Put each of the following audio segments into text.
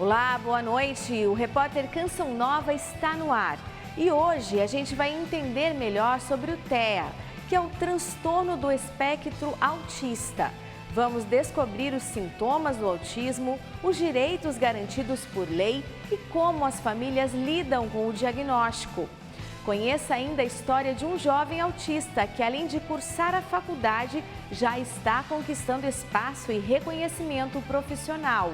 Olá, boa noite. O repórter Canção Nova está no ar. E hoje a gente vai entender melhor sobre o TEA, que é o transtorno do espectro autista. Vamos descobrir os sintomas do autismo, os direitos garantidos por lei e como as famílias lidam com o diagnóstico. Conheça ainda a história de um jovem autista que, além de cursar a faculdade, já está conquistando espaço e reconhecimento profissional.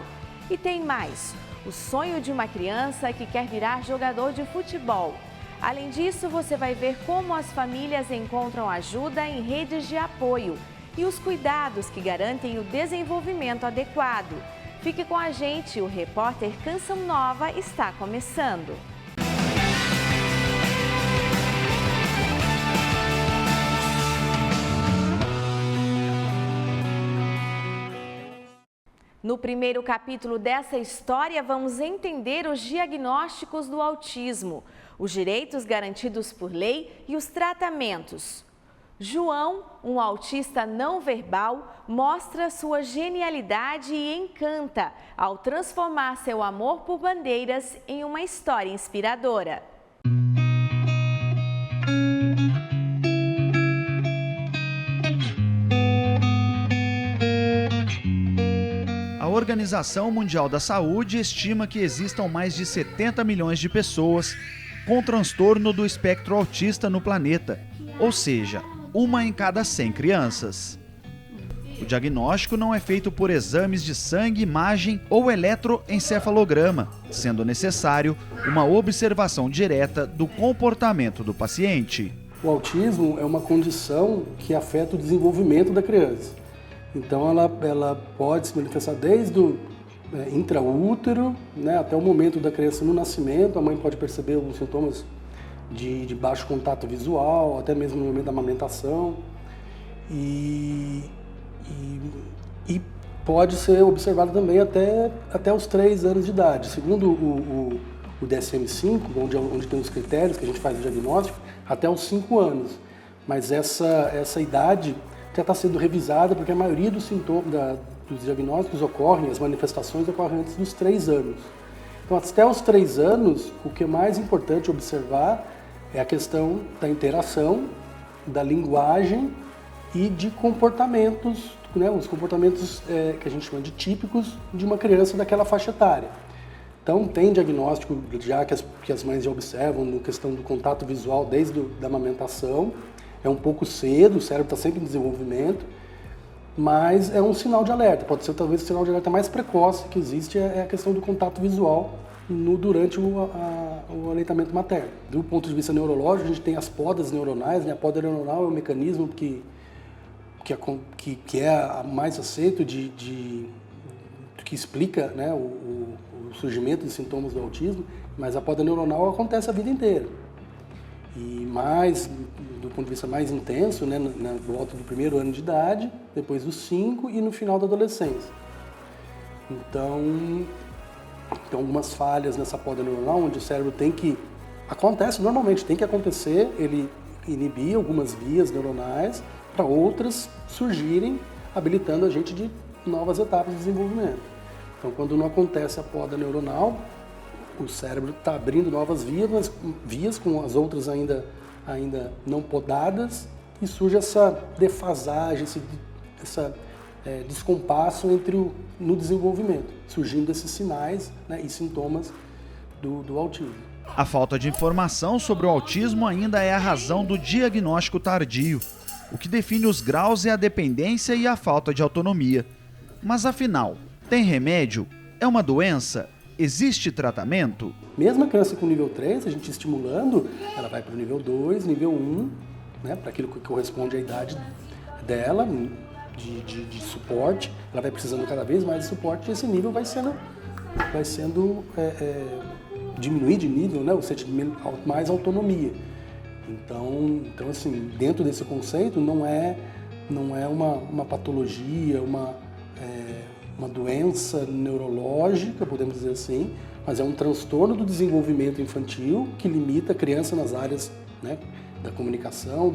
E tem mais, o sonho de uma criança que quer virar jogador de futebol. Além disso, você vai ver como as famílias encontram ajuda em redes de apoio e os cuidados que garantem o desenvolvimento adequado. Fique com a gente, o repórter Canção Nova está começando. No primeiro capítulo dessa história, vamos entender os diagnósticos do autismo, os direitos garantidos por lei e os tratamentos. João, um autista não verbal, mostra sua genialidade e encanta ao transformar seu amor por bandeiras em uma história inspiradora. A Organização Mundial da Saúde estima que existam mais de 70 milhões de pessoas com transtorno do espectro autista no planeta, ou seja, uma em cada 100 crianças. O diagnóstico não é feito por exames de sangue, imagem ou eletroencefalograma, sendo necessário uma observação direta do comportamento do paciente. O autismo é uma condição que afeta o desenvolvimento da criança. Então ela pode se manifestar desde o intraútero, né, até o momento da criança no nascimento. A mãe pode perceber alguns sintomas de baixo contato visual, até mesmo no momento da amamentação. E pode ser observado também até os 3 anos de idade. Segundo o DSM-5, onde tem os critérios que a gente faz o diagnóstico, até os 5 anos. Mas essa idade já está sendo revisada, porque a maioria dos sintomas, dos diagnósticos ocorrem, as manifestações ocorrem antes dos 3 anos. Então, até os 3 anos, o que é mais importante observar é a questão da interação, da linguagem e de comportamentos, né, os comportamentos que a gente chama de típicos de uma criança daquela faixa etária. Então, tem diagnóstico já que as mães já observam na questão do contato visual desde a amamentação. É um pouco cedo, o cérebro está sempre em desenvolvimento, mas é um sinal de alerta. Pode ser talvez o sinal de alerta mais precoce que existe, é a questão do contato visual durante o aleitamento materno. Do ponto de vista neurológico, a gente tem as podas neuronais, né? A poda neuronal é um mecanismo que é a mais aceito que explica, né, o surgimento de sintomas do autismo, mas a poda neuronal acontece a vida inteira. E mais, do ponto de vista mais intenso, né, na volta do 1º ano de idade, depois dos 5 e no final da adolescência. Então, tem algumas falhas nessa poda neuronal, onde o cérebro normalmente tem que acontecer, ele inibir algumas vias neuronais para outras surgirem, habilitando a gente de novas etapas de desenvolvimento. Então, quando não acontece a poda neuronal, o cérebro está abrindo novas vias com as outras ainda não podadas, e surge essa defasagem, esse descompasso no desenvolvimento, surgindo esses sinais, né, e sintomas do autismo. A falta de informação sobre o autismo ainda é a razão do diagnóstico tardio. O que define os graus é a dependência e a falta de autonomia. Mas afinal, tem remédio? É uma doença? Existe tratamento? Mesmo a criança com nível 3, a gente estimulando, ela vai para o nível 2, nível 1, né, para aquilo que corresponde à idade dela, de suporte. Ela vai precisando cada vez mais de suporte e esse nível vai sendo diminuir de nível, né, ou seja, mais autonomia. Então assim, dentro desse conceito, não é uma patologia, uma doença neurológica, podemos dizer assim, mas é um transtorno do desenvolvimento infantil que limita a criança nas áreas, né, da comunicação,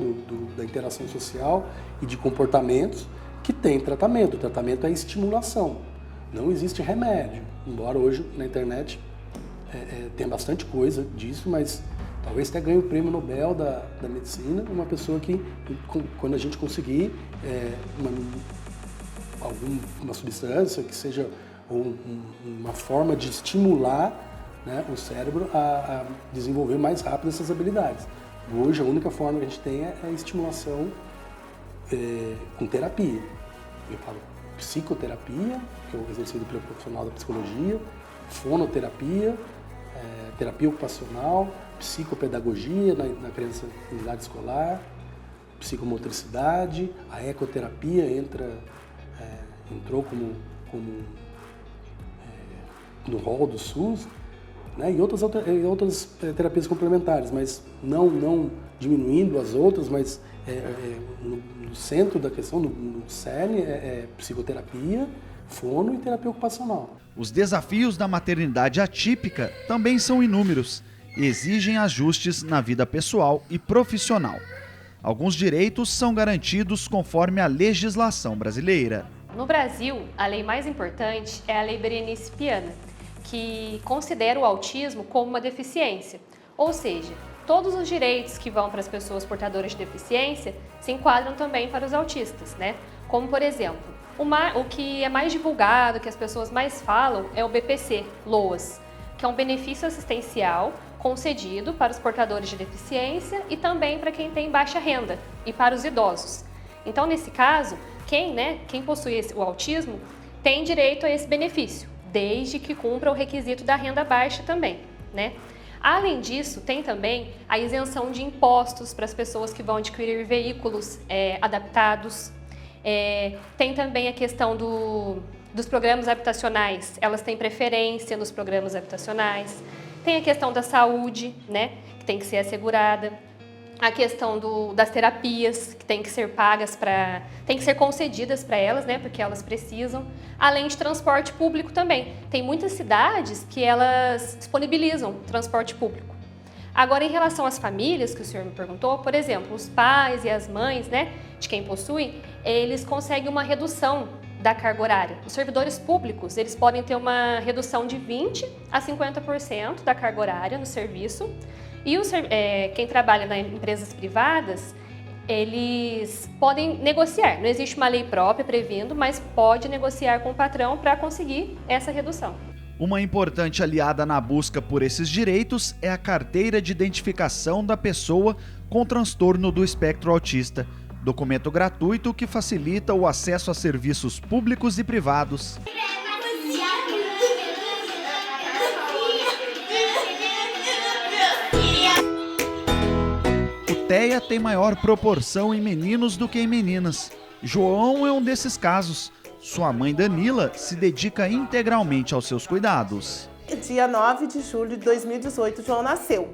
da interação social e de comportamentos, que tem tratamento. O tratamento é a estimulação. Não existe remédio, embora hoje na internet tem bastante coisa disso, mas talvez até ganhe o prêmio Nobel da medicina, uma pessoa que, quando a gente conseguir uma substância que seja uma forma de estimular, né, o cérebro a desenvolver mais rápido essas habilidades. Hoje a única forma que a gente tem é a estimulação com terapia. Eu falo psicoterapia, que é o exercício pelo profissional da psicologia, fonoterapia, terapia ocupacional, psicopedagogia na criança em idade escolar, psicomotricidade, a ecoterapia entrou como no rol do SUS, né, e outras terapias complementares, mas não diminuindo as outras, mas no centro da questão, no cerne, psicoterapia, fono e terapia ocupacional. Os desafios da maternidade atípica também são inúmeros e exigem ajustes na vida pessoal e profissional. Alguns direitos são garantidos conforme a legislação brasileira. No Brasil, a lei mais importante é a Lei Berenice Piana, que considera o autismo como uma deficiência, ou seja, todos os direitos que vão para as pessoas portadoras de deficiência se enquadram também para os autistas, né? Como, por exemplo, o que é mais divulgado, que as pessoas mais falam, é o BPC, LOAS, que é um benefício assistencial concedido para os portadores de deficiência e também para quem tem baixa renda e para os idosos. Então, nesse caso, quem possui o autismo tem direito a esse benefício, desde que cumpra o requisito da renda baixa também, né? Além disso, tem também a isenção de impostos para as pessoas que vão adquirir veículos adaptados. Tem também a questão dos programas habitacionais, elas têm preferência nos programas habitacionais. Tem a questão da saúde, né, que tem que ser assegurada. A questão das terapias, que tem que ser pagas tem que ser concedidas para elas, né, porque elas precisam. Além de transporte público também. Tem muitas cidades que elas disponibilizam transporte público. Agora, em relação às famílias, que o senhor me perguntou, por exemplo, os pais e as mães, né, de quem possui, eles conseguem uma redução da carga horária. Os servidores públicos, eles podem ter uma redução de 20% a 50% da carga horária no serviço. E quem trabalha em empresas privadas, eles podem negociar. Não existe uma lei própria prevendo, mas pode negociar com o patrão para conseguir essa redução. Uma importante aliada na busca por esses direitos é a carteira de identificação da pessoa com transtorno do espectro autista, documento gratuito que facilita o acesso a serviços públicos e privados. O TEA tem maior proporção em meninos do que em meninas. João é um desses casos. Sua mãe Danila se dedica integralmente aos seus cuidados. Dia 9 de julho de 2018, João nasceu.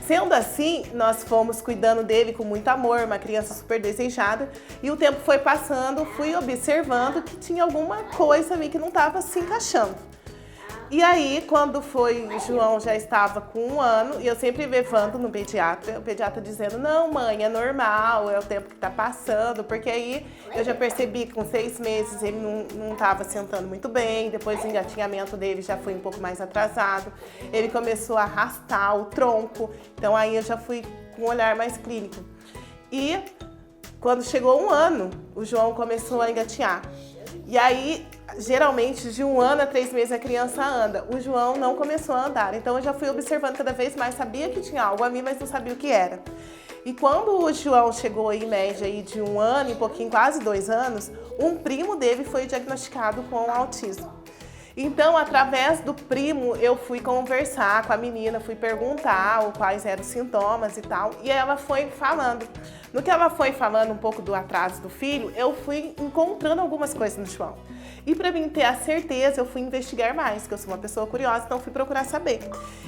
Sendo assim, nós fomos cuidando dele com muito amor, uma criança super desejada, e o tempo foi passando, fui observando que tinha alguma coisa ali que não estava se encaixando. E aí, quando foi, o João já estava com 1 ano, e eu sempre levando no pediatra, o pediatra dizendo, não mãe, é normal, é o tempo que está passando, porque aí eu já percebi que com 6 meses ele não estava sentando muito bem, depois o engatinhamento dele já foi um pouco mais atrasado, ele começou a arrastar o tronco, então aí eu já fui com um olhar mais clínico. E quando chegou 1 ano, o João começou a engatinhar. E aí, geralmente, de 1 ano a 3 meses a criança anda. O João não começou a andar. Então, eu já fui observando cada vez mais, sabia que tinha algo a mim, mas não sabia o que era. E quando o João chegou em média aí de 1 ano e pouquinho, quase 2 anos, um primo dele foi diagnosticado com autismo. Então, através do primo, eu fui conversar com a menina, fui perguntar quais eram os sintomas e tal, e ela foi falando. No que ela foi falando um pouco do atraso do filho, eu fui encontrando algumas coisas no João. E para mim ter a certeza, eu fui investigar mais, porque eu sou uma pessoa curiosa, então fui procurar saber.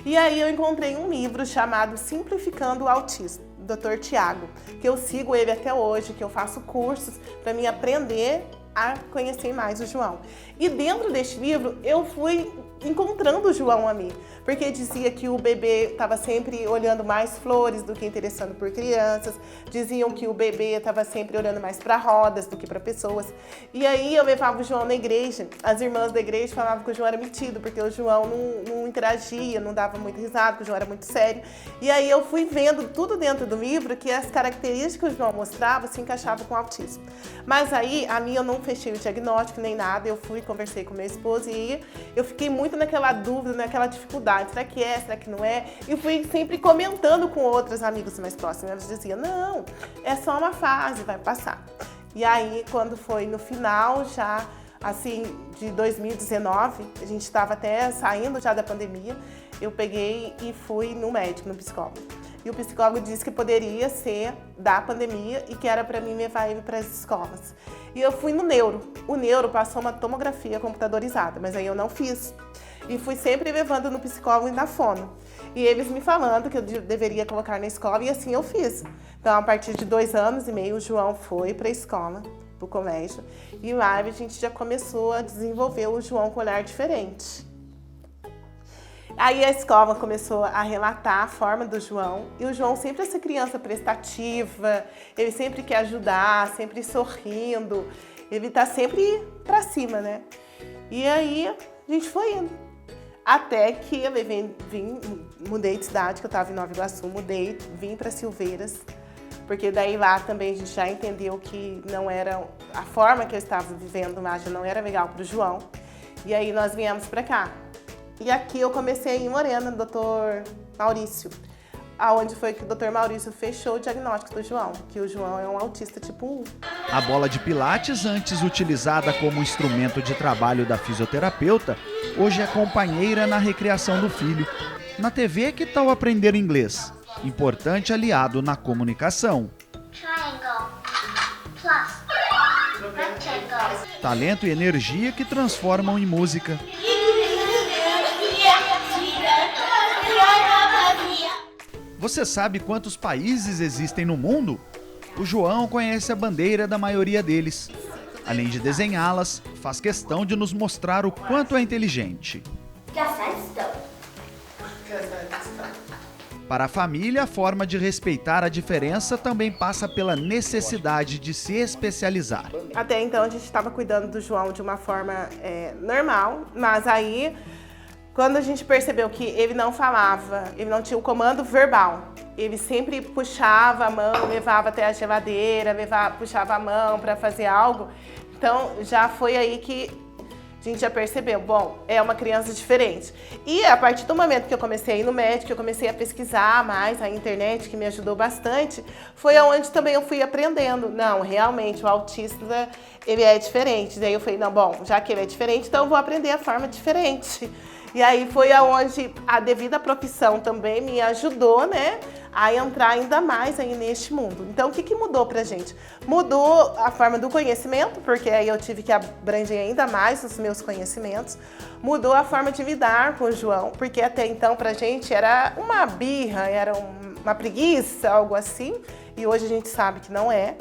E aí eu encontrei um livro chamado Simplificando o Autismo, do Dr. Tiago, que eu sigo ele até hoje, que eu faço cursos para mim aprender a conhecer mais o João. E dentro deste livro, eu fui encontrando o João a mim, porque dizia que o bebê estava sempre olhando mais flores do que interessando por crianças, diziam que o bebê estava sempre olhando mais para rodas do que para pessoas. E aí eu levava o João na igreja, as irmãs da igreja falavam que o João era metido, porque o João não interagia, não dava muito risada, que o João era muito sério. E aí eu fui vendo tudo dentro do livro que as características que o João mostrava se encaixavam com o autismo. Mas aí a minha eu não fechei o diagnóstico nem nada, eu fui, conversei com meu esposo e eu fiquei muito naquela dúvida, naquela dificuldade, será que é, será que não é? E fui sempre comentando com outros amigos mais próximos, eles diziam, não, é só uma fase, vai passar. E aí, quando foi no final, já assim, de 2019, a gente estava até saindo já da pandemia, eu peguei e fui no médico, no psicólogo. E o psicólogo disse que poderia ser da pandemia e que era para mim levar ele para as escolas. E eu fui no neuro. O neuro passou uma tomografia computadorizada, mas aí eu não fiz. E fui sempre levando no psicólogo e na fono. E eles me falando que eu deveria colocar na escola e assim eu fiz. Então, a partir de 2 anos e meio, o João foi para a escola, para o colégio. E lá a gente já começou a desenvolver o João com olhar diferente. Aí a escola começou a relatar a forma do João, e o João sempre essa criança prestativa, ele sempre quer ajudar, sempre sorrindo, ele tá sempre pra cima, né? E aí a gente foi indo. Até que eu mudei de cidade, que eu tava em Nova Iguaçu, vim pra Silveiras, porque daí lá também a gente já entendeu que não era, a forma que eu estava vivendo lá já não era legal pro João, e aí nós viemos pra cá. E aqui eu comecei em Morena, no Dr. Maurício, aonde foi que o Dr. Maurício fechou o diagnóstico do João, que o João é um autista tipo 1. A bola de pilates, antes utilizada como instrumento de trabalho da fisioterapeuta, hoje é companheira na recreação do filho. Na TV, que tal aprender inglês? Importante aliado na comunicação. Triangle plus rectangle. Talento e energia que transformam em música. Você sabe quantos países existem no mundo? O João conhece a bandeira da maioria deles. Além de desenhá-las, faz questão de nos mostrar o quanto é inteligente. Para a família, a forma de respeitar a diferença também passa pela necessidade de se especializar. Até então a gente estava cuidando do João de uma forma normal, mas aí quando a gente percebeu que ele não falava, ele não tinha o comando verbal, ele sempre puxava a mão, levava até a geladeira, puxava a mão para fazer algo, então já foi aí que a gente já percebeu, bom, é uma criança diferente. E a partir do momento que eu comecei a ir no médico, eu comecei a pesquisar mais, a internet, que me ajudou bastante, foi onde também eu fui aprendendo. Não, realmente, o autista, ele é diferente. Daí eu falei, não, bom, já que ele é diferente, então eu vou aprender a forma diferente. E aí foi aonde a devida profissão também me ajudou, né, a entrar ainda mais aí neste mundo. Então, o que mudou pra gente? Mudou a forma do conhecimento, porque aí eu tive que abranger ainda mais os meus conhecimentos. Mudou a forma de lidar com o João, porque até então pra gente era uma birra, era uma preguiça, algo assim. E hoje a gente sabe que não é.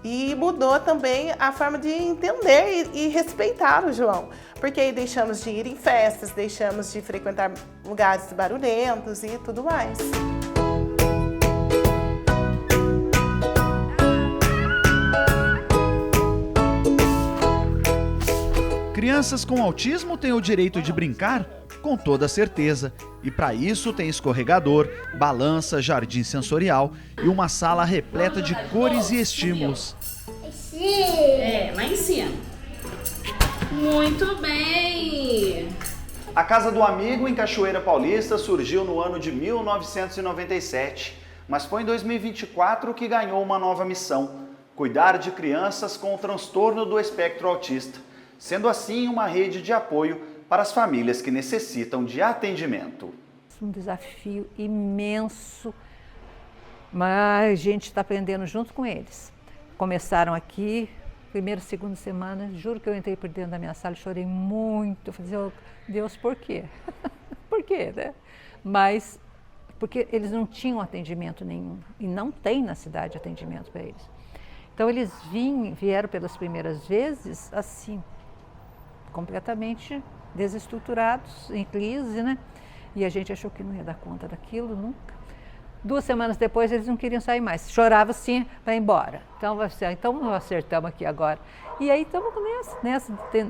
E mudou também a forma de entender e respeitar o João. Porque aí deixamos de ir em festas, deixamos de frequentar lugares barulhentos e tudo mais. Crianças com autismo têm o direito de brincar? Com toda certeza. E para isso tem escorregador, balança, jardim sensorial e uma sala repleta de cores e estímulos. Lá em cima. Muito bem! A Casa do Amigo, em Cachoeira Paulista, surgiu no ano de 1997, mas foi em 2024 que ganhou uma nova missão: cuidar de crianças com transtorno do espectro autista, sendo assim uma rede de apoio para as famílias que necessitam de atendimento. Um desafio imenso, mas a gente está aprendendo junto com eles. Começaram aqui, primeira, segunda semana, juro que eu entrei por dentro da minha sala e chorei muito. Eu falei, oh, Deus, por quê? Por quê, né? Mas porque eles não tinham atendimento nenhum, e não tem na cidade atendimento para eles. Então eles vieram pelas primeiras vezes assim, completamente desestruturados, em crise, né? E a gente achou que não ia dar conta daquilo nunca. 2 semanas depois eles não queriam sair mais, choravam sim para ir embora. Então nós acertamos aqui agora. E aí estamos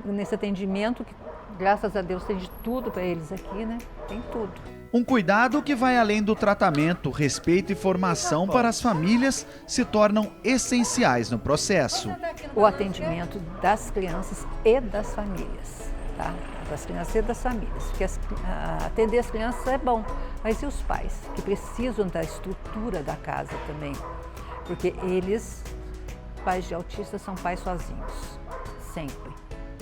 nesse atendimento que, graças a Deus, tem de tudo para eles aqui, né? Tem tudo. Um cuidado que vai além do tratamento, respeito e formação para as famílias se tornam essenciais no processo. O atendimento das crianças e das famílias, tá? Das crianças e das famílias, porque atender as crianças é bom, mas e os pais, que precisam da estrutura da casa também? Porque eles, pais de autistas, são pais sozinhos, sempre.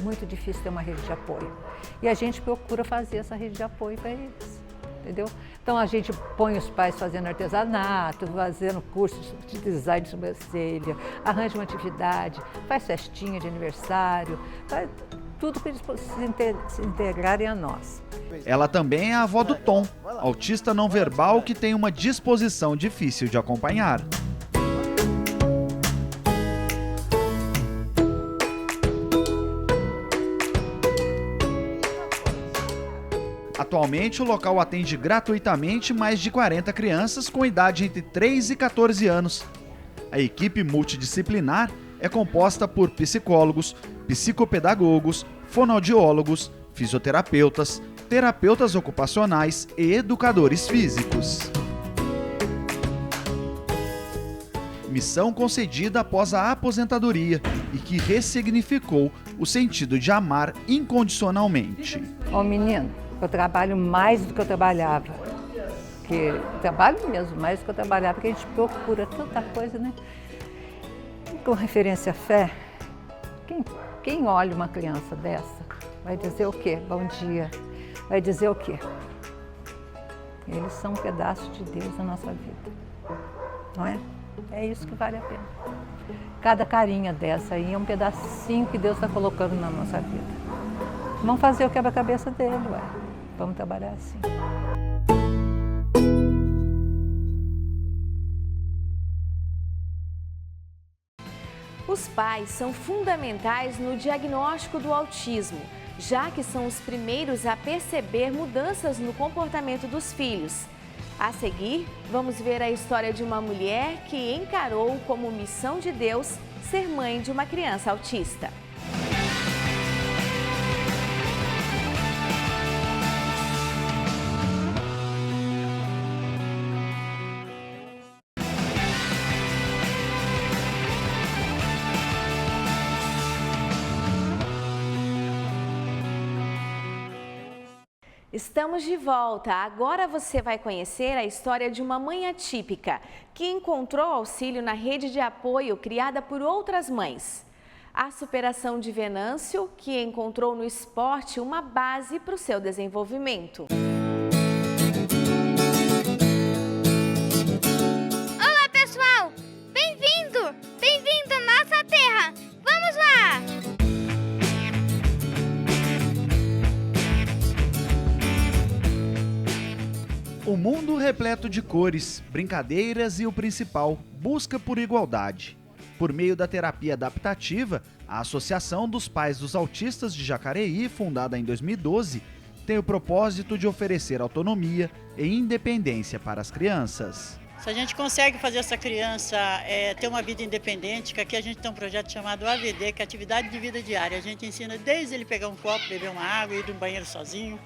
Muito difícil ter uma rede de apoio. E a gente procura fazer essa rede de apoio para eles. Entendeu? Então a gente põe os pais fazendo artesanato, fazendo cursos de design de sobrancelha, arranja uma atividade, faz festinha de aniversário, faz tudo para eles se integrarem a nós. Ela também é a avó do Tom, autista não verbal que tem uma disposição difícil de acompanhar. Atualmente, o local atende gratuitamente mais de 40 crianças com idade entre 3 e 14 anos. A equipe multidisciplinar é composta por psicólogos, psicopedagogos, fonoaudiólogos, fisioterapeutas, terapeutas ocupacionais e educadores físicos. Missão concedida após a aposentadoria e que ressignificou o sentido de amar incondicionalmente. Ô menino, eu trabalho mais do que eu trabalhava. Porque trabalho mesmo, mais do que eu trabalhava, porque a gente procura tanta coisa, né? Com referência à fé, quem olha uma criança dessa vai dizer o quê? Bom dia. Vai dizer o quê? Eles são um pedaço de Deus na nossa vida, não é? É isso que vale a pena. Cada carinha dessa aí é um pedacinho que Deus está colocando na nossa vida. Vamos fazer o quebra-cabeça dele, ué. Vamos trabalhar assim. Os pais são fundamentais no diagnóstico do autismo, já que são os primeiros a perceber mudanças no comportamento dos filhos. A seguir, vamos ver a história de uma mulher que encarou como missão de Deus ser mãe de uma criança autista. Estamos de volta. Agora você vai conhecer a história de uma mãe atípica que encontrou auxílio na rede de apoio criada por outras mães. A superação de Venâncio, que encontrou no esporte uma base para o seu desenvolvimento. Olá, pessoal! Bem-vindo! Bem-vindo à nossa terra! Vamos lá! O mundo repleto de cores, brincadeiras e o principal, busca por igualdade. Por meio da terapia adaptativa, a Associação dos Pais dos Autistas de Jacareí, fundada em 2012, tem o propósito de oferecer autonomia e independência para as crianças. Se a gente consegue fazer essa criança ter uma vida independente, que aqui a gente tem um projeto chamado AVD, que é Atividade de Vida Diária. A gente ensina desde ele pegar um copo, beber uma água, ir no banheiro sozinho.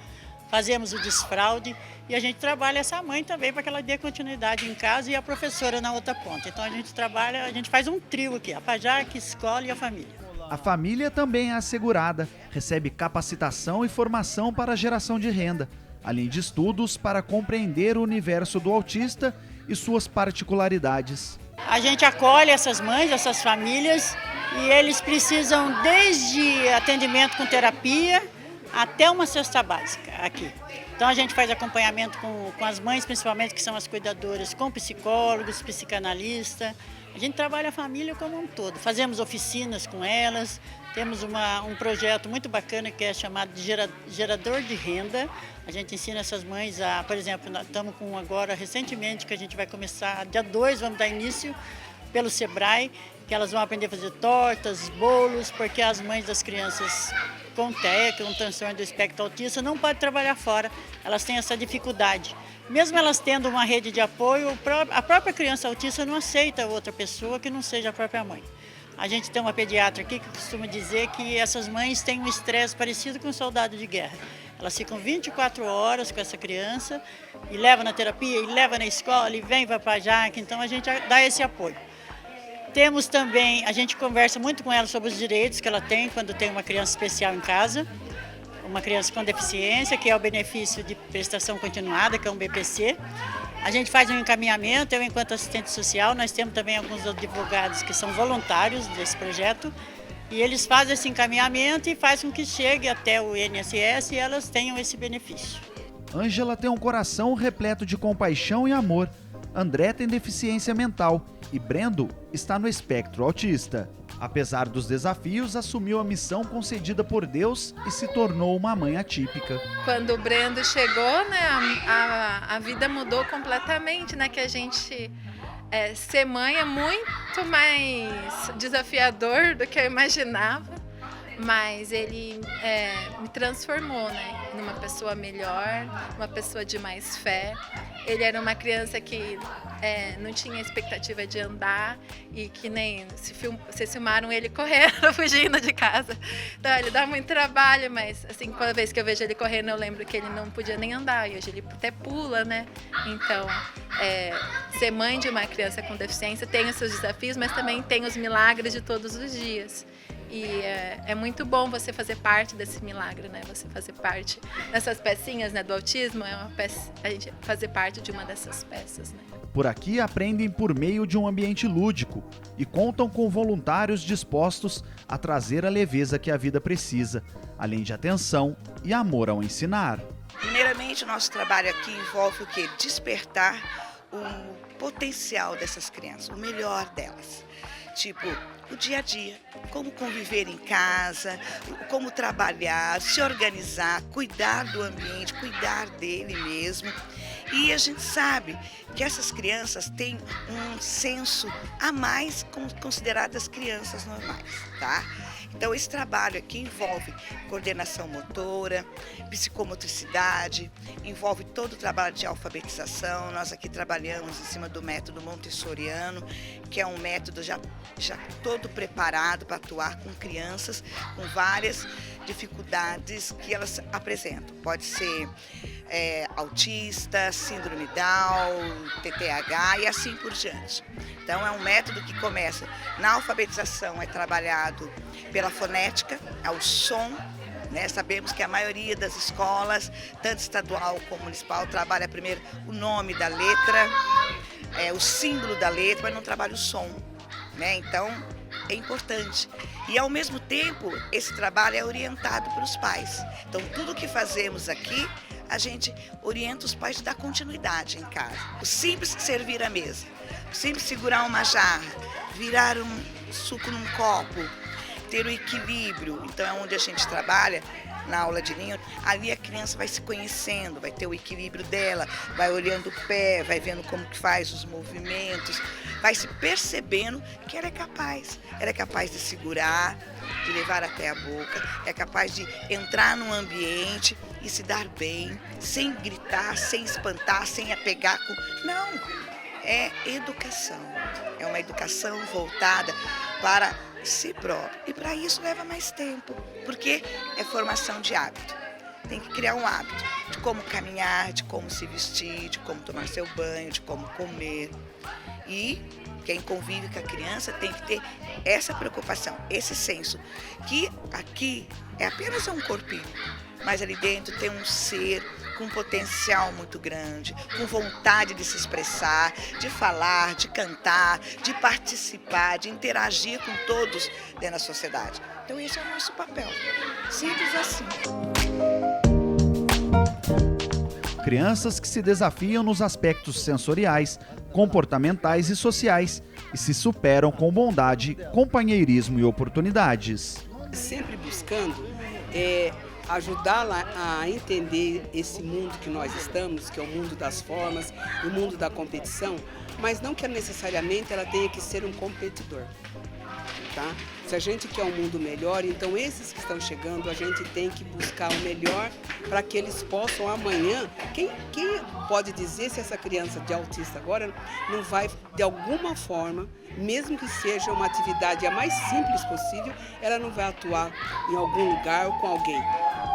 Fazemos o desfraude e a gente trabalha essa mãe também para que ela dê continuidade em casa e a professora na outra ponta. Então a gente faz um trio aqui, a PAJAC, a escola e a família. A família também é assegurada, recebe capacitação e formação para a geração de renda, além de estudos para compreender o universo do autista e suas particularidades. A gente acolhe essas mães, essas famílias e eles precisam desde atendimento com terapia, até uma cesta básica aqui. Então a gente faz acompanhamento com as mães, principalmente que são as cuidadoras, com psicólogos, psicanalistas. A gente trabalha a família como um todo. Fazemos oficinas com elas, temos um projeto muito bacana que é chamado de gerador de renda. A gente ensina essas mães a, por exemplo, estamos com agora recentemente que a gente vai começar, dia 2, vamos dar início, pelo Sebrae, que elas vão aprender a fazer tortas, bolos, porque as mães das crianças com TEA, com transtorno do espectro autista, não podem trabalhar fora, elas têm essa dificuldade. Mesmo elas tendo uma rede de apoio, a própria criança autista não aceita outra pessoa que não seja a própria mãe. A gente tem uma pediatra aqui que costuma dizer que essas mães têm um estresse parecido com um soldado de guerra. Elas ficam 24 horas com essa criança e leva na terapia, e leva na escola, e vem, vai para a JAC, então a gente dá esse apoio. Temos também, a gente conversa muito com ela sobre os direitos que ela tem quando tem uma criança especial em casa, uma criança com deficiência, que é o benefício de prestação continuada, que é um BPC. A gente faz um encaminhamento, eu enquanto assistente social, nós temos também alguns advogados que são voluntários desse projeto, e eles fazem esse encaminhamento e fazem com que chegue até o INSS e elas tenham esse benefício. Ângela tem um coração repleto de compaixão e amor. André tem deficiência mental e Brendo está no espectro autista. Apesar dos desafios, assumiu a missão concedida por Deus e se tornou uma mãe atípica. Quando o Brendo chegou, né, a vida mudou completamente, né, que a gente... ser mãe é muito mais desafiador do que eu imaginava, mas ele me transformou, né, numa pessoa melhor, uma pessoa de mais fé. Ele era uma criança que não tinha expectativa de andar e que nem vocês filmaram ele correndo, fugindo de casa. Então ele dá muito trabalho, mas assim, cada vez que eu vejo ele correndo eu lembro que ele não podia nem andar e hoje ele até pula, né? Então, ser mãe de uma criança com deficiência tem os seus desafios, mas também tem os milagres de todos os dias. E é muito bom você fazer parte desse milagre, né? Você fazer parte dessas pecinhas, né, do autismo, a gente fazer parte de uma dessas peças, né? Por aqui aprendem por meio de um ambiente lúdico e contam com voluntários dispostos a trazer a leveza que a vida precisa, além de atenção e amor ao ensinar. Primeiramente, o nosso trabalho aqui envolve o quê? Despertar o potencial dessas crianças, o melhor delas. Tipo, o dia a dia, como conviver em casa, como trabalhar, se organizar, cuidar do ambiente, cuidar dele mesmo. E a gente sabe que essas crianças têm um senso a mais consideradas crianças normais, tá? Então esse trabalho aqui envolve coordenação motora, psicomotricidade, envolve todo o trabalho de alfabetização. Nós aqui trabalhamos em cima do método montessoriano, que é um método já todo preparado para atuar com crianças com várias dificuldades que elas apresentam. Pode ser autista, síndrome Down, TTAH e assim por diante. Então é um método que começa na alfabetização, é trabalhado pela fonética, ao som, né? Sabemos que a maioria das escolas, tanto estadual como municipal, trabalha primeiro o nome da letra, o símbolo da letra, mas não trabalha o som, né? Então é importante. E ao mesmo tempo, esse trabalho é orientado pelos pais. Então tudo que fazemos aqui, a gente orienta os pais de dar continuidade em casa. O simples servir a mesa, o simples segurar uma jarra, virar um suco num copo, ter o equilíbrio. Então é onde a gente trabalha na aula de ninho. Ali a criança vai se conhecendo, vai ter o equilíbrio dela, vai olhando o pé, vai vendo como que faz os movimentos, vai se percebendo que ela é capaz de segurar, de levar até a boca, é capaz de entrar num ambiente e se dar bem, sem gritar, sem espantar, sem apegar com... Não, é educação. É uma educação voltada para si próprio. E para isso leva mais tempo, porque é formação de hábito. Tem que criar um hábito de como caminhar, de como se vestir, de como tomar seu banho, de como comer. E quem convive com a criança tem que ter essa preocupação, esse senso, que aqui é apenas um corpinho, mas ali dentro tem um ser com um potencial muito grande, com vontade de se expressar, de falar, de cantar, de participar, de interagir com todos dentro da sociedade. Então esse é o nosso papel, simples assim. Crianças que se desafiam nos aspectos sensoriais, comportamentais e sociais e se superam com bondade, companheirismo e oportunidades. Sempre buscando ajudá-la a entender esse mundo que nós estamos, que é o mundo das formas, o mundo da competição, mas não que necessariamente ela tenha que ser um competidor. Tá? Se a gente quer um mundo melhor, então esses que estão chegando, a gente tem que buscar o melhor para que eles possam amanhã. Quem pode dizer se essa criança de autista agora não vai, de alguma forma, mesmo que seja uma atividade a mais simples possível, ela não vai atuar em algum lugar ou com alguém,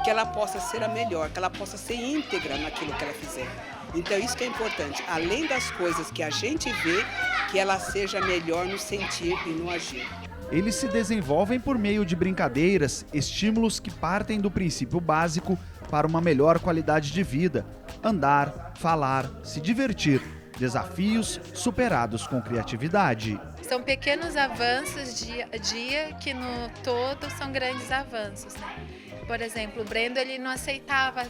que ela possa ser a melhor, que ela possa ser íntegra naquilo que ela fizer. Então isso que é importante, além das coisas que a gente vê, que ela seja melhor no sentir e no agir. Eles se desenvolvem por meio de brincadeiras, estímulos que partem do princípio básico para uma melhor qualidade de vida: andar, falar, se divertir, desafios superados com criatividade. São pequenos avanços dia a dia que no todo são grandes avanços, né? Por exemplo, o Brendo ele não aceitava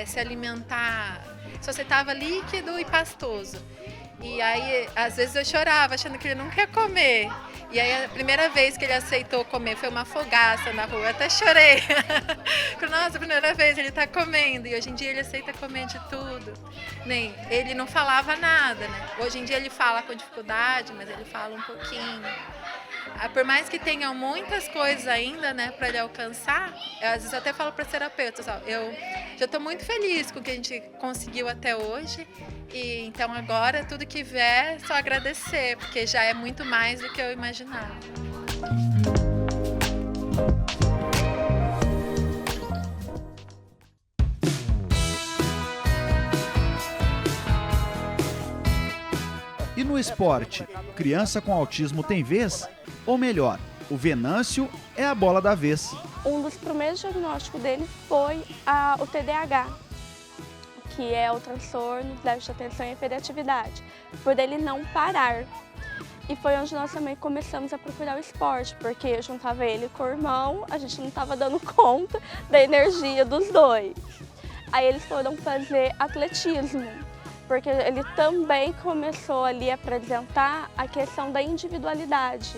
se alimentar, só aceitava líquido e pastoso. E aí, às vezes eu chorava, achando que ele não quer comer. E aí, a primeira vez que ele aceitou comer foi uma fogaça na rua. Eu até chorei. Nossa, a primeira vez ele está comendo. E hoje em dia ele aceita comer de tudo. Nem, ele não falava nada, né? Hoje em dia ele fala com dificuldade, mas ele fala um pouquinho. Por mais que tenham muitas coisas ainda, né, para ele alcançar, eu, às vezes eu até falo para terapeutas, eu já estou muito feliz com o que a gente conseguiu até hoje, e então agora tudo que vier é só agradecer, porque já é muito mais do que eu imaginava. E no esporte, criança com autismo tem vez? Ou melhor, o Venâncio é a bola da vez. Um dos primeiros diagnósticos dele foi o TDAH, que é o transtorno de déficit de atenção e hiperatividade, por ele não parar. E foi onde nós também começamos a procurar o esporte, porque eu juntava ele com o irmão, a gente não estava dando conta da energia dos dois. Aí eles foram fazer atletismo, porque ele também começou ali a apresentar a questão da individualidade.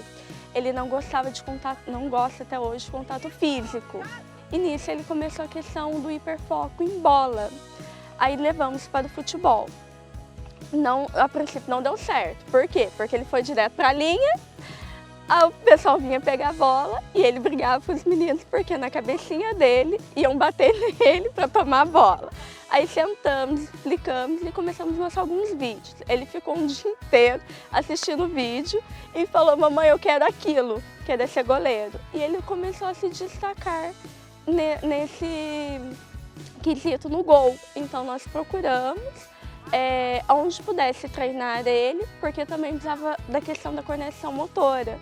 Ele não gostava de contato, não gosta até hoje de contato físico. E nisso ele começou a questão do hiperfoco em bola. Aí levamos para o futebol. A princípio não deu certo. Por quê? Porque ele foi direto para a linha, o pessoal vinha pegar a bola e ele brigava com os meninos porque na cabecinha dele iam bater nele para tomar a bola. Aí sentamos, explicamos e começamos a mostrar alguns vídeos. Ele ficou um dia inteiro assistindo o vídeo e falou: mamãe, eu quero aquilo, quero ser goleiro. E ele começou a se destacar nesse quesito no gol. Então nós procuramos onde pudesse treinar ele, porque também precisava da questão da coordenação motora,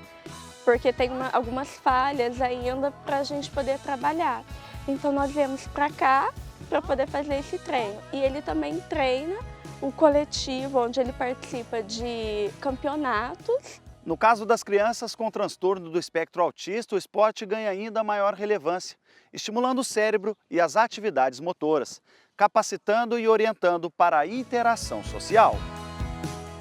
porque tem algumas falhas ainda para a gente poder trabalhar. Então nós viemos para cá para poder fazer esse treino. E ele também treina o coletivo, onde ele participa de campeonatos. No caso das crianças com transtorno do espectro autista, o esporte ganha ainda maior relevância, estimulando o cérebro e as atividades motoras, capacitando e orientando para a interação social.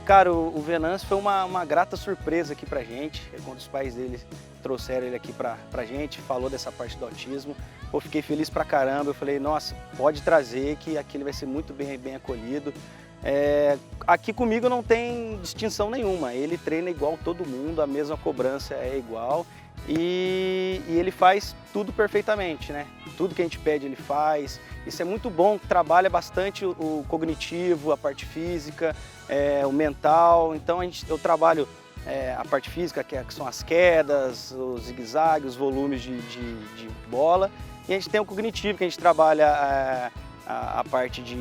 Cara, o Venâncio foi uma grata surpresa aqui pra gente, quando os pais dele trouxeram ele aqui pra gente, falou dessa parte do autismo. Eu fiquei feliz pra caramba, eu falei, nossa, pode trazer que aqui ele vai ser muito bem acolhido. Aqui comigo não tem distinção nenhuma, ele treina igual todo mundo, a mesma cobrança é igual e ele faz tudo perfeitamente, né? Tudo que a gente pede ele faz, isso é muito bom, trabalha bastante o cognitivo, a parte física, o mental, então eu trabalho a parte física, que são as quedas, os zigue-zague, os volumes de bola, e a gente tem o cognitivo, que a gente trabalha a parte de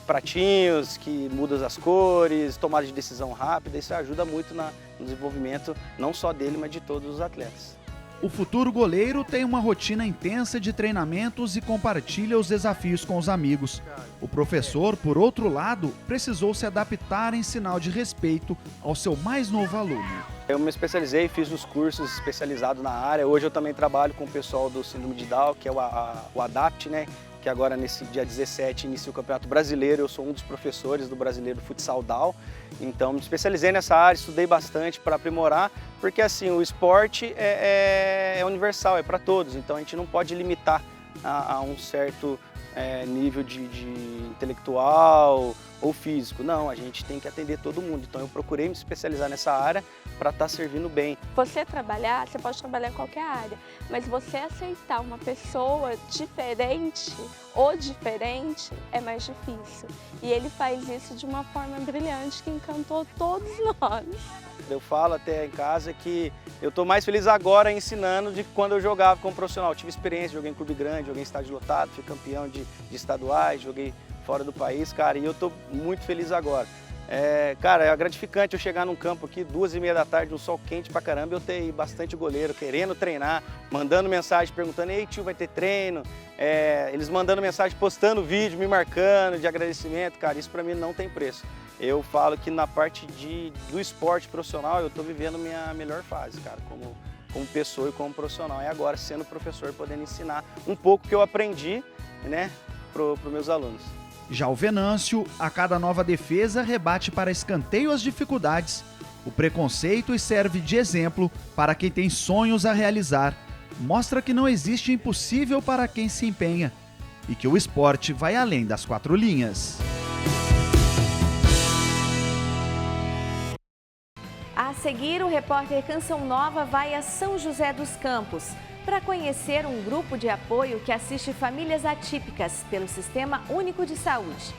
pratinhos, que muda as cores, tomada de decisão rápida, isso ajuda muito no desenvolvimento não só dele, mas de todos os atletas. O futuro goleiro tem uma rotina intensa de treinamentos e compartilha os desafios com os amigos. O professor, por outro lado, precisou se adaptar em sinal de respeito ao seu mais novo aluno. Eu me especializei, fiz os cursos especializados na área. Hoje eu também trabalho com o pessoal do Síndrome de Down, que é o ADAPT, né? Que agora nesse dia 17 inicia o Campeonato Brasileiro, eu sou um dos professores do Brasileiro Futsal Down, então me especializei nessa área, estudei bastante para aprimorar, porque assim, o esporte é universal, é para todos, então a gente não pode limitar a um certo nível de intelectual ou físico. Não, a gente tem que atender todo mundo. Então eu procurei me especializar nessa área para estar servindo bem. Você pode trabalhar em qualquer área, mas você aceitar uma pessoa diferente ou diferente é mais difícil. E ele faz isso de uma forma brilhante que encantou todos nós. Eu falo até em casa que eu estou mais feliz agora ensinando de quando eu jogava como profissional. Eu tive experiência, joguei em clube grande, joguei em estádio lotado, fui campeão de estaduais, joguei fora do país, cara, e eu estou muito feliz agora. Cara, é gratificante eu chegar num campo aqui, 2h30 da tarde, um sol quente pra caramba, eu ter bastante goleiro querendo treinar, mandando mensagem, perguntando, ei tio, vai ter treino? Eles mandando mensagem, postando vídeo, me marcando de agradecimento, cara, isso pra mim não tem preço. Eu falo que na parte do esporte profissional eu tô vivendo minha melhor fase, cara, como pessoa e como profissional. E agora, sendo professor, podendo ensinar um pouco que eu aprendi, né, pros meus alunos. Já o Venâncio, a cada nova defesa, rebate para escanteio as dificuldades, o preconceito e serve de exemplo para quem tem sonhos a realizar. Mostra que não existe impossível para quem se empenha e que o esporte vai além das 4 linhas. A seguir, o repórter Canção Nova vai a São José dos Campos para conhecer um grupo de apoio que assiste famílias atípicas pelo Sistema Único de Saúde.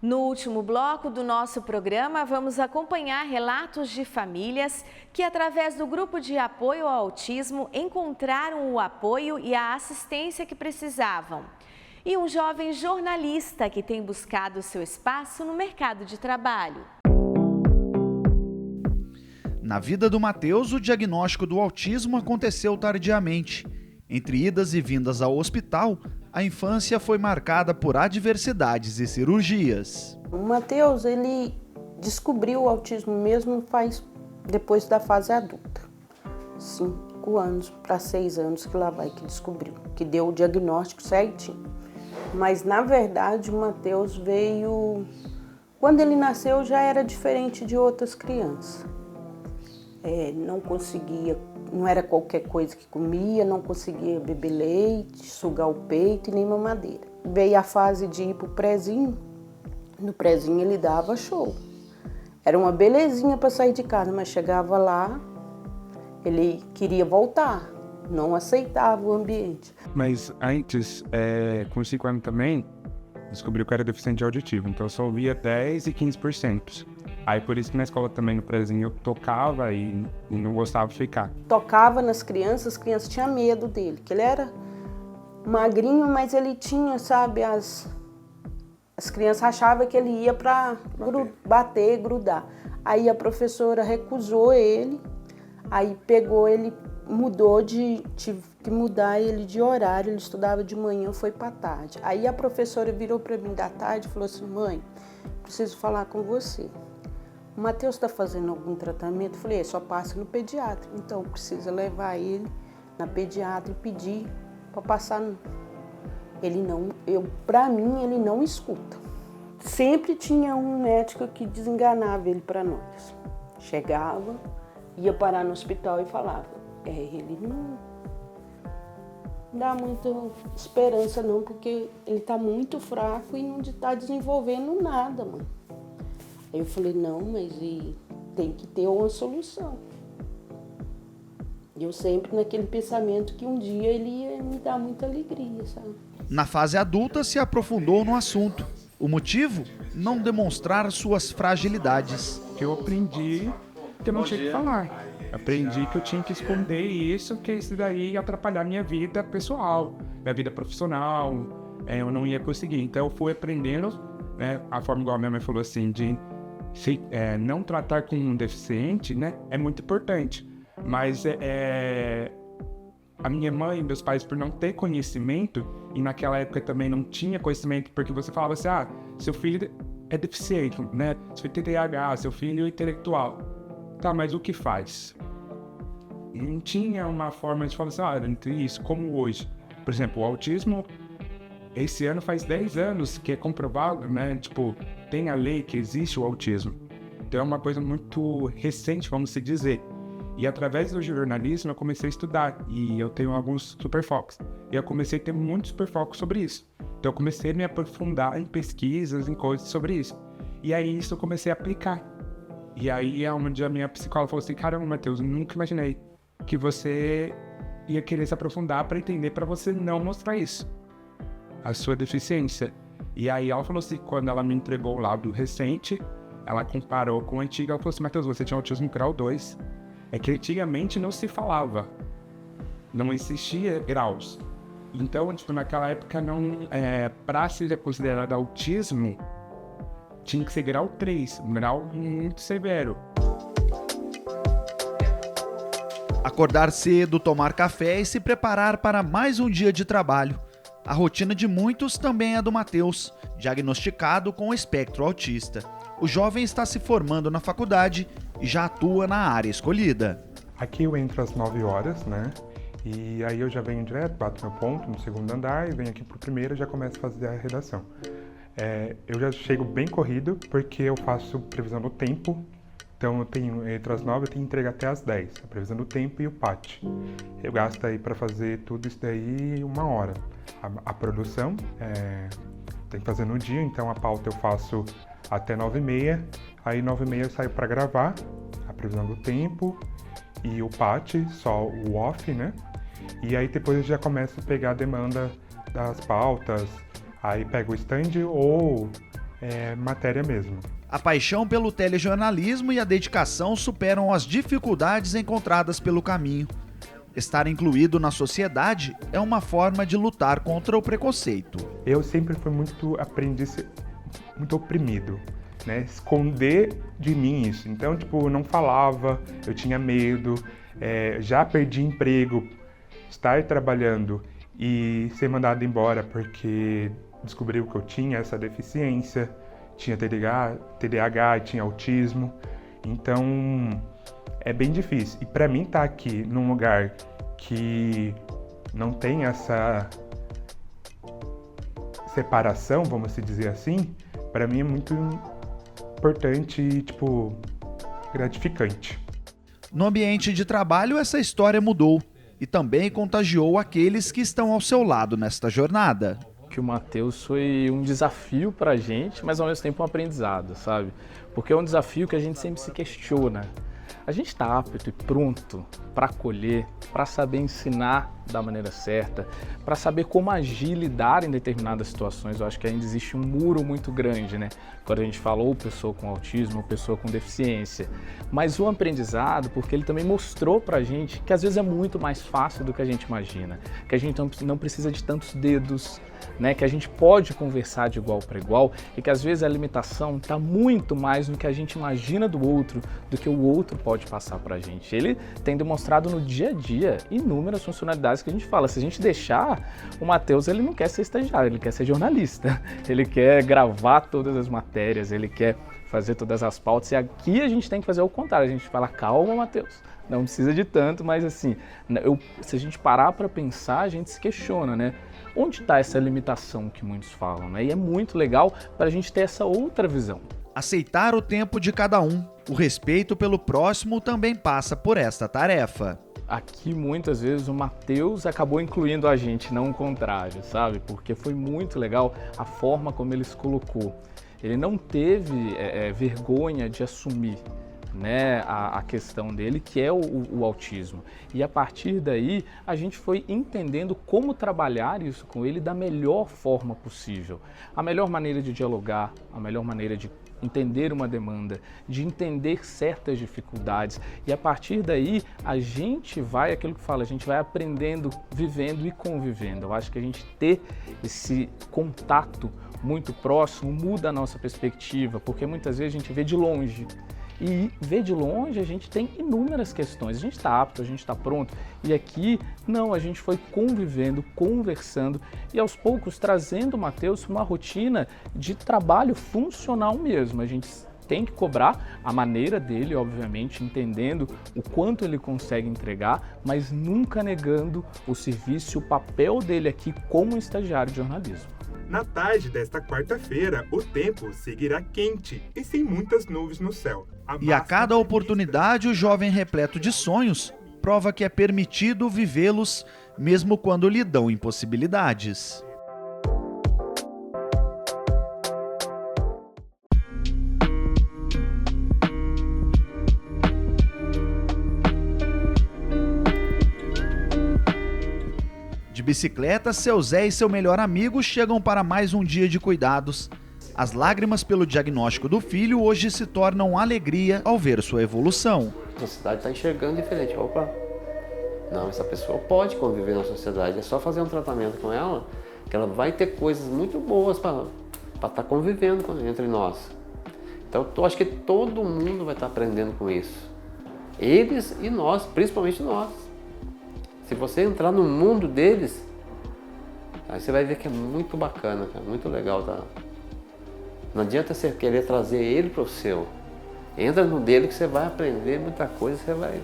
No último bloco do nosso programa, vamos acompanhar relatos de famílias que, através do grupo de apoio ao autismo, encontraram o apoio e a assistência que precisavam. E um jovem jornalista que tem buscado seu espaço no mercado de trabalho. Na vida do Matheus, o diagnóstico do autismo aconteceu tardiamente. Entre idas e vindas ao hospital, a infância foi marcada por adversidades e cirurgias. O Matheus, ele descobriu o autismo mesmo depois da fase adulta. 5 anos para 6 anos que lá vai que descobriu, que deu o diagnóstico certinho. Mas, na verdade, o Matheus veio... Quando ele nasceu, já era diferente de outras crianças. Não conseguia... Não era qualquer coisa que comia, não conseguia beber leite, sugar o peito e nem mamadeira. Veio a fase de ir pro prézinho. No prézinho ele dava show. Era uma belezinha para sair de casa, mas chegava lá, ele queria voltar, não aceitava o ambiente. Mas antes, com 5 anos também, descobri que eu era deficiente auditivo, então eu só ouvia 10% e 15%. Aí por isso que na escola também, no prézinho, eu tocava e não gostava de ficar. Tocava nas crianças, as crianças tinham medo dele, que ele era magrinho, mas ele tinha, sabe, as crianças achavam que ele ia para bater, grudar. Aí a professora recusou ele, aí pegou ele, tive que mudar ele de horário, ele estudava de manhã, foi para tarde. Aí a professora virou para mim da tarde e falou assim, mãe, preciso falar com você. O Matheus está fazendo algum tratamento? Eu falei, só passa no pediatra. Então, precisa levar ele na pediatra e pedir para passar. Ele não, para mim, ele não escuta. Sempre tinha um médico que desenganava ele para nós. Chegava, ia parar no hospital e falava, ele não dá muita esperança não, porque ele está muito fraco e não está desenvolvendo nada, mano. Aí eu falei, não, mas tem que ter uma solução. E eu sempre naquele pensamento que um dia ele ia me dar muita alegria, sabe? Na fase adulta se aprofundou no assunto. O motivo? Não demonstrar suas fragilidades. Eu aprendi que eu não tinha que falar. Aprendi que eu tinha que esconder isso, que isso daí ia atrapalhar minha vida pessoal, minha vida profissional. Eu não ia conseguir. Então eu fui aprendendo, né, a forma igual a minha mãe falou assim, de não tratar com um deficiente, né, é muito importante. Mas a minha mãe e meus pais, por não ter conhecimento, e naquela época também não tinha conhecimento, porque você falava assim, seu filho é deficiente, né, seu filho tem TDAH, seu filho é intelectual. Tá, mas o que faz? não tinha uma forma de falar assim, entre isso, como hoje. Por exemplo, o autismo, esse ano faz 10 anos que é comprovado, né? Tipo, tem a lei que existe o autismo. Então é uma coisa muito recente, vamos se dizer. E através do jornalismo eu comecei a estudar e eu tenho alguns superfocos. E eu comecei a ter muitos superfocos sobre isso. Então eu comecei a me aprofundar em pesquisas, em coisas sobre isso. E aí isso eu comecei a aplicar. E aí um dia a minha psicóloga falou assim, caramba, Matheus, nunca imaginei que você ia querer se aprofundar para entender, para você não mostrar isso, a sua deficiência. E aí ela falou assim, quando ela me entregou o laudo recente, ela comparou com o antigo, ela falou assim, Matheus, você tinha autismo grau 2. É que antigamente não se falava, não existia graus. Então, tipo, naquela época, para ser considerado autismo, tinha que ser grau 3, um grau muito severo. Acordar cedo, tomar café e se preparar para mais um dia de trabalho. A rotina de muitos também é do Matheus, diagnosticado com espectro autista. O jovem está se formando na faculdade e já atua na área escolhida. Aqui eu entro às 9 horas, né? E aí eu já venho direto, bato meu ponto no segundo andar e venho aqui pro primeiro e já começo a fazer a redação. Eu já chego bem corrido porque eu faço previsão do tempo. Então eu tenho, entre as 9 eu tenho entrega até as 10, a previsão do tempo e o PAT. Eu gasto aí para fazer tudo isso daí 1 hora. A produção tem que fazer no dia, então a pauta eu faço até 9h30, aí 9h30 eu saio para gravar a previsão do tempo e o PAT, só o off, né? E aí depois eu já começo a pegar a demanda das pautas, aí pego o stand ou matéria mesmo. A paixão pelo telejornalismo e a dedicação superam as dificuldades encontradas pelo caminho. Estar incluído na sociedade é uma forma de lutar contra o preconceito. Eu sempre fui muito aprendiz, muito oprimido, né? Esconder de mim isso. Então, tipo, eu não falava, eu tinha medo, já perdi emprego, estar trabalhando e ser mandado embora porque descobriu que eu tinha essa deficiência, tinha TDAH e tinha autismo. Então, é bem difícil. E para mim estar aqui num lugar que não tem essa separação, vamos dizer assim, para mim é muito importante e, tipo, gratificante. No ambiente de trabalho, essa história mudou e também contagiou aqueles que estão ao seu lado nesta jornada. Que o Matheus foi um desafio pra gente, mas ao mesmo tempo um aprendizado, sabe? Porque é um desafio que a gente sempre se questiona. A gente está apto e pronto para acolher, para saber ensinar da maneira certa, para saber como agir e lidar em determinadas situações. Eu acho que ainda existe um muro muito grande, né? Quando a gente fala ou pessoa com autismo ou pessoa com deficiência. Mas o aprendizado, porque ele também mostrou pra gente que às vezes é muito mais fácil do que a gente imagina, que a gente não precisa de tantos dedos, né? Que a gente pode conversar de igual para igual e que às vezes a limitação está muito mais no que a gente imagina do outro, do que o outro pode passar pra gente. Ele tem demonstrado no dia a dia inúmeras funcionalidades que a gente fala. Se a gente deixar, o Matheus, ele não quer ser estagiário, ele quer ser jornalista, ele quer gravar todas as matérias, ele quer fazer todas as pautas, e aqui a gente tem que fazer o contrário, a gente fala, calma, Matheus, não precisa de tanto, mas assim, se a gente parar para pensar, a gente se questiona, né? Onde está essa limitação que muitos falam, né? E é muito legal para a gente ter essa outra visão. Aceitar o tempo de cada um, o respeito pelo próximo também passa por esta tarefa. Aqui, muitas vezes, o Matheus acabou incluindo a gente, não o contrário, sabe? Porque foi muito legal a forma como ele se colocou. Ele não teve vergonha de assumir, né, a questão dele, que é o autismo. E a partir daí, a gente foi entendendo como trabalhar isso com ele da melhor forma possível. A melhor maneira de dialogar, a melhor maneira de entender uma demanda, de entender certas dificuldades. E a partir daí, a gente vai, aquilo que fala, a gente vai aprendendo, vivendo e convivendo. Eu acho que a gente ter esse contato muito próximo muda a nossa perspectiva, porque muitas vezes a gente vê de longe. E ver de longe a gente tem inúmeras questões, a gente está apto, a gente está pronto. E aqui, não, a gente foi convivendo, conversando e aos poucos trazendo o Matheus uma rotina de trabalho funcional mesmo. A gente tem que cobrar a maneira dele, obviamente, entendendo o quanto ele consegue entregar, mas nunca negando o serviço e o papel dele aqui como estagiário de jornalismo. Na tarde desta quarta-feira, o tempo seguirá quente e sem muitas nuvens no céu. E a cada oportunidade, o jovem repleto de sonhos prova que é permitido vivê-los, mesmo quando lhe dão impossibilidades. De bicicleta, seu Zé e seu melhor amigo chegam para mais um dia de cuidados. As lágrimas pelo diagnóstico do filho hoje se tornam alegria ao ver sua evolução. A sociedade está enxergando diferente. Opa, não, essa pessoa pode conviver na sociedade, é só fazer um tratamento com ela, que ela vai ter coisas muito boas para estar convivendo entre nós. Então eu acho que todo mundo vai estar aprendendo com isso. Eles e nós, principalmente nós. Se você entrar no mundo deles, aí você vai ver que é muito bacana, cara, muito legal. Tá? Não adianta você querer trazer ele para o seu. Entra no dele que você vai aprender muita coisa, você vai...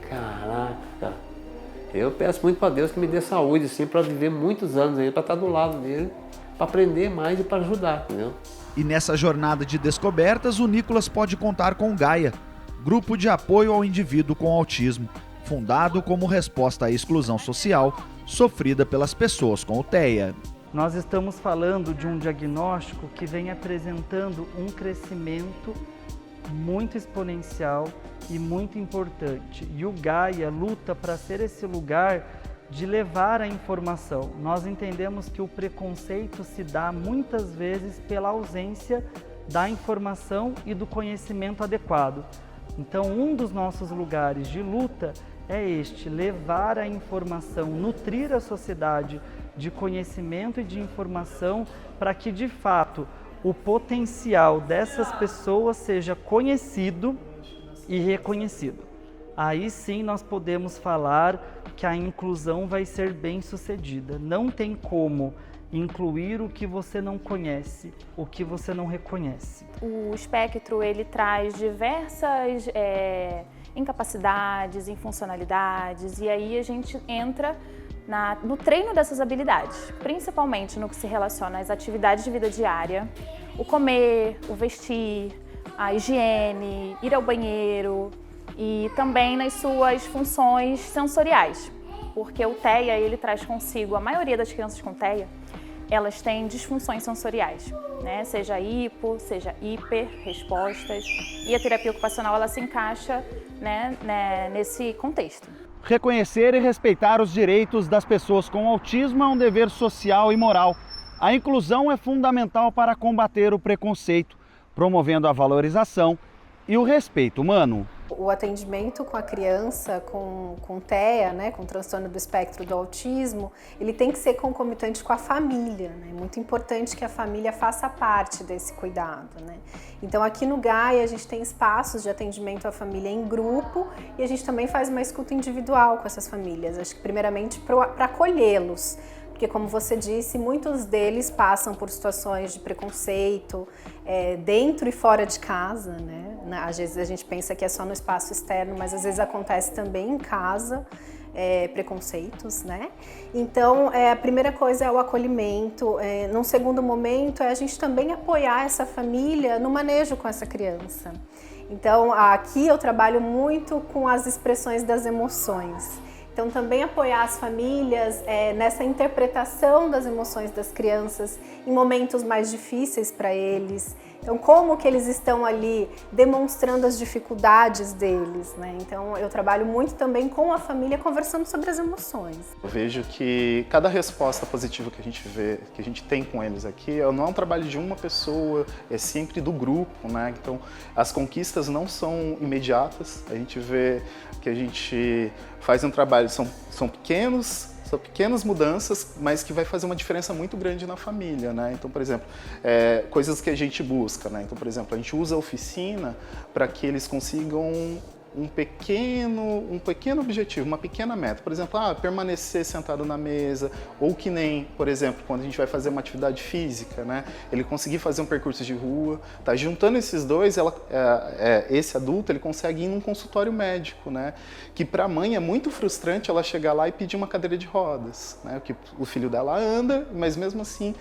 Caraca, eu peço muito para Deus que me dê saúde, assim, para viver muitos anos aí, para estar do lado dele, para aprender mais e para ajudar, entendeu? E nessa jornada de descobertas, o Nicolas pode contar com o Gaia, grupo de apoio ao indivíduo com autismo, fundado como resposta à exclusão social sofrida pelas pessoas com o TEA. Nós estamos falando de um diagnóstico que vem apresentando um crescimento muito exponencial e muito importante. E o Gaia luta para ser esse lugar de levar a informação. Nós entendemos que o preconceito se dá muitas vezes pela ausência da informação e do conhecimento adequado. Então, um dos nossos lugares de luta é este, levar a informação, nutrir a sociedade de conhecimento e de informação para que, de fato, o potencial dessas pessoas seja conhecido e reconhecido. Aí sim nós podemos falar que a inclusão vai ser bem sucedida. Não tem como incluir o que você não conhece, o que você não reconhece. O espectro, ele traz diversas incapacidades, infuncionalidades, e aí a gente entra no treino dessas habilidades, principalmente no que se relaciona às atividades de vida diária, o comer, o vestir, a higiene, ir ao banheiro e também nas suas funções sensoriais, porque o TEA, ele traz consigo, a maioria das crianças com TEA, elas têm disfunções sensoriais, né? Seja hipo, seja hiper, respostas, e a terapia ocupacional ela se encaixa, né, nesse contexto. Reconhecer e respeitar os direitos das pessoas com autismo é um dever social e moral. A inclusão é fundamental para combater o preconceito, promovendo a valorização e o respeito humano. O atendimento com a criança com TEA, né, com transtorno do espectro do autismo, ele tem que ser concomitante com a família, né? É muito importante que a família faça parte desse cuidado, né? Então aqui no Gaia a gente tem espaços de atendimento à família em grupo e a gente também faz uma escuta individual com essas famílias, acho que primeiramente para acolhê-los. Porque, como você disse, muitos deles passam por situações de preconceito dentro e fora de casa, né? Às vezes a gente pensa que é só no espaço externo, mas às vezes acontece também em casa, preconceitos, né? Então, a primeira coisa é o acolhimento. Num segundo momento, é a gente também apoiar essa família no manejo com essa criança. Então, aqui eu trabalho muito com as expressões das emoções. Então, também apoiar as famílias nessa interpretação das emoções das crianças em momentos mais difíceis para eles. Então, como que eles estão ali demonstrando as dificuldades deles, né? Então, eu trabalho muito também com a família conversando sobre as emoções. Eu vejo que cada resposta positiva que a gente vê, que a gente tem com eles aqui, não é um trabalho de uma pessoa, é sempre do grupo, né? Então, as conquistas não são imediatas, a gente vê que a gente faz um trabalho, são pequenas mudanças, mas que vai fazer uma diferença muito grande na família, né? Então, por exemplo, coisas que a gente busca, né? Então, por exemplo, a gente usa a oficina para que eles consigam um pequeno objetivo, uma pequena meta. Por exemplo, permanecer sentado na mesa, ou que nem, por exemplo, quando a gente vai fazer uma atividade física, né? Ele conseguir fazer um percurso de rua. Tá? Juntando esses dois, esse adulto ele consegue ir num consultório médico, né? Que para a mãe é muito frustrante ela chegar lá e pedir uma cadeira de rodas, né? Que o filho dela anda, mas mesmo assim,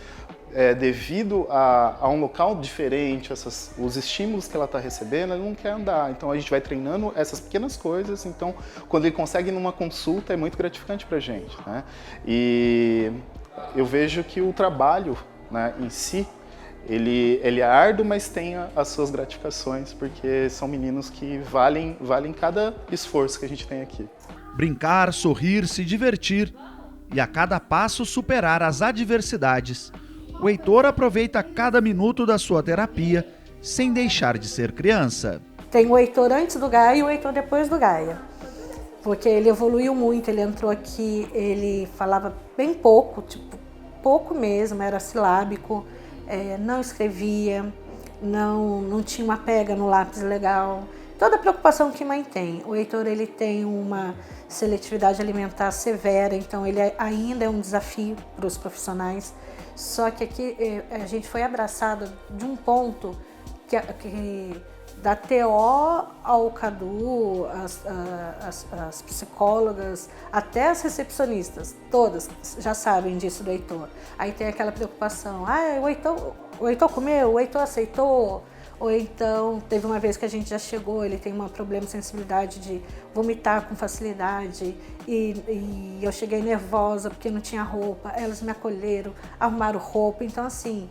devido a um local diferente, os estímulos que ela está recebendo, ela não quer andar. Então a gente vai treinando essas pequenas coisas. Então, quando ele consegue ir numa consulta, é muito gratificante para a gente, né? E eu vejo que o trabalho, né, em si, ele é árduo, mas tem as suas gratificações, porque são meninos que valem cada esforço que a gente tem aqui. Brincar, sorrir, se divertir e a cada passo superar as adversidades. O Heitor aproveita cada minuto da sua terapia sem deixar de ser criança. Tem o Heitor antes do Gaia e o Heitor depois do Gaia. Porque ele evoluiu muito, ele entrou aqui, ele falava bem pouco, pouco mesmo, era silábico, não escrevia, não tinha uma pega no lápis legal. Toda a preocupação que mãe tem. O Heitor ele tem uma seletividade alimentar severa, então ele ainda é um desafio para os profissionais. Só que aqui a gente foi abraçado de um ponto que da TO ao CADU, as psicólogas, até as recepcionistas, todas já sabem disso do Heitor. Aí tem aquela preocupação, o Heitor comeu, o Heitor aceitou, ou então teve uma vez que a gente já chegou, ele tem um problema de sensibilidade de vomitar com facilidade e eu cheguei nervosa porque não tinha roupa, elas me acolheram, arrumaram roupa, então assim,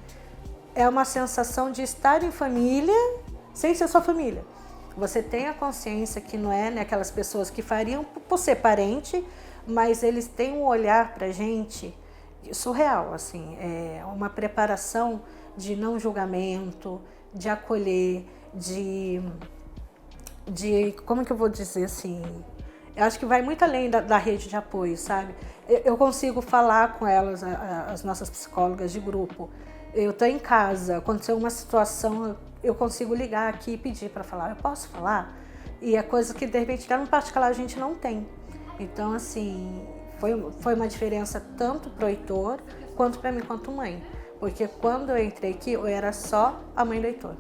é uma sensação de estar em família sem ser sua família. Você tem a consciência que não é, né, aquelas pessoas que fariam por ser parente, mas eles têm um olhar pra gente surreal, assim, é uma preparação de não julgamento, de acolher, de como que eu vou dizer assim, eu acho que vai muito além da rede de apoio, sabe? Eu consigo falar com elas, as nossas psicólogas de grupo, eu estou em casa, aconteceu uma situação, eu consigo ligar aqui e pedir para falar, eu posso falar? E é coisa que de repente no particular a gente não tem. Então assim, foi uma diferença tanto pro Heitor quanto para mim quanto mãe. Porque quando eu entrei aqui, eu era só a mãe do Heitor.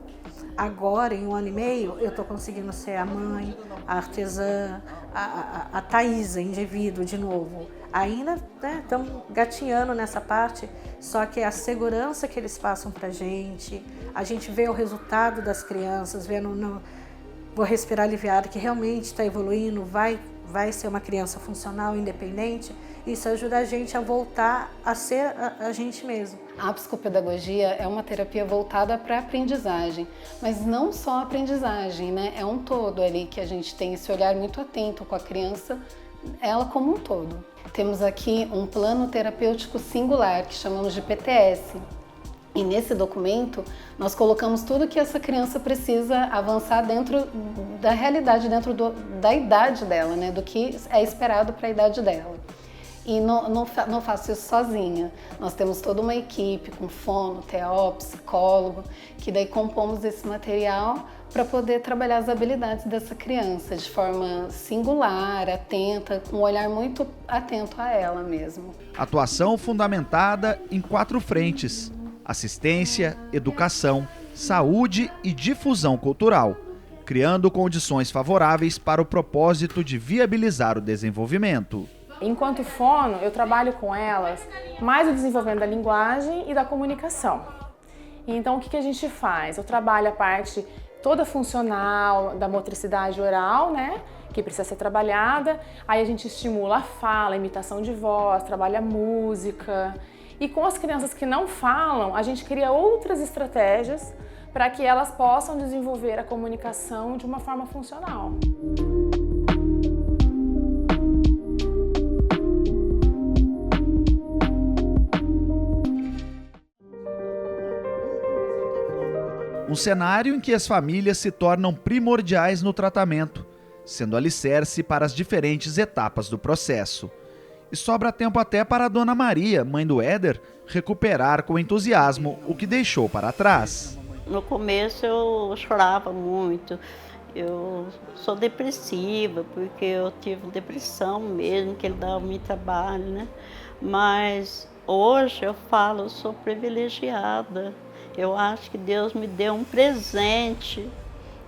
Agora, em 1 ano e meio, eu estou conseguindo ser a mãe, a artesã, a Thaísa, indivíduo de novo. Ainda estamos gatinhando nessa parte, só que a segurança que eles passam para a gente vê o resultado das crianças, vendo, vou respirar aliviado, que realmente está evoluindo, vai ser uma criança funcional, independente. Isso ajuda a gente a voltar a ser a gente mesmo. A psicopedagogia é uma terapia voltada para a aprendizagem, mas não só a aprendizagem, né? É um todo ali que a gente tem esse olhar muito atento com a criança, ela como um todo. Temos aqui um plano terapêutico singular, que chamamos de PTS. E nesse documento, nós colocamos tudo que essa criança precisa avançar dentro da realidade, dentro da idade dela, né? Do que é esperado para a idade dela. E não faço isso sozinha. Nós temos toda uma equipe com fono, TO, psicólogo, que daí compomos esse material para poder trabalhar as habilidades dessa criança de forma singular, atenta, com um olhar muito atento a ela mesmo. Atuação fundamentada em 4 frentes: assistência, educação, saúde e difusão cultural, criando condições favoráveis para o propósito de viabilizar o desenvolvimento. Enquanto fono, eu trabalho com elas mais o desenvolvimento da linguagem e da comunicação. Então, o que a gente faz? Eu trabalho a parte toda funcional da motricidade oral, né? Que precisa ser trabalhada. Aí a gente estimula a fala, a imitação de voz, trabalha a música. E com as crianças que não falam, a gente cria outras estratégias para que elas possam desenvolver a comunicação de uma forma funcional. Um cenário em que as famílias se tornam primordiais no tratamento, sendo alicerce para as diferentes etapas do processo. E sobra tempo até para a Dona Maria, mãe do Éder, recuperar com entusiasmo o que deixou para trás. No começo eu chorava muito Eu sou depressiva, porque eu tive depressão mesmo, que ele dava muito trabalho, né? Mas hoje eu falo, eu sou privilegiada. Eu acho que Deus me deu um presente.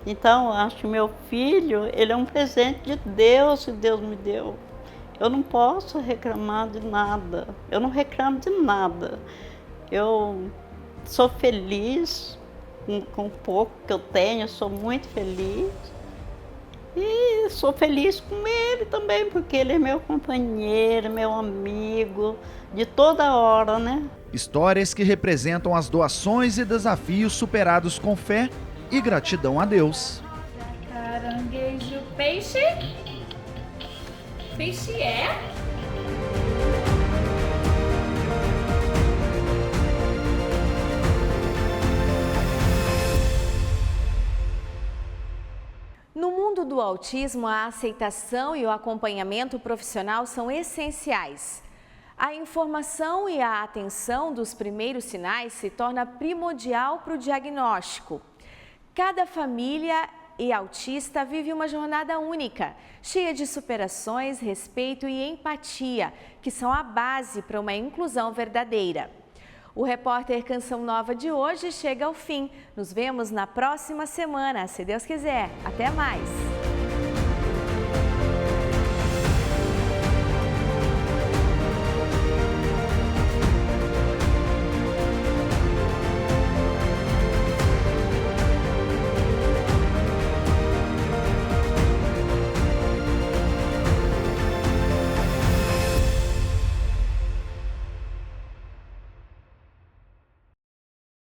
Então, eu acho que meu filho, ele é um presente de Deus que Deus me deu. Eu não posso reclamar de nada. Eu não reclamo de nada. Eu sou feliz com o pouco que eu tenho, eu sou muito feliz. E sou feliz com ele também, porque ele é meu companheiro, meu amigo, de toda hora, né? Histórias que representam as doações e desafios superados com fé e gratidão a Deus. Caranguejo, peixe? Peixe é? No mundo do autismo, a aceitação e o acompanhamento profissional são essenciais. A informação e a atenção dos primeiros sinais se torna primordial para o diagnóstico. Cada família e autista vive uma jornada única, cheia de superações, respeito e empatia, que são a base para uma inclusão verdadeira. O repórter Canção Nova de hoje chega ao fim. Nos vemos na próxima semana, se Deus quiser. Até mais!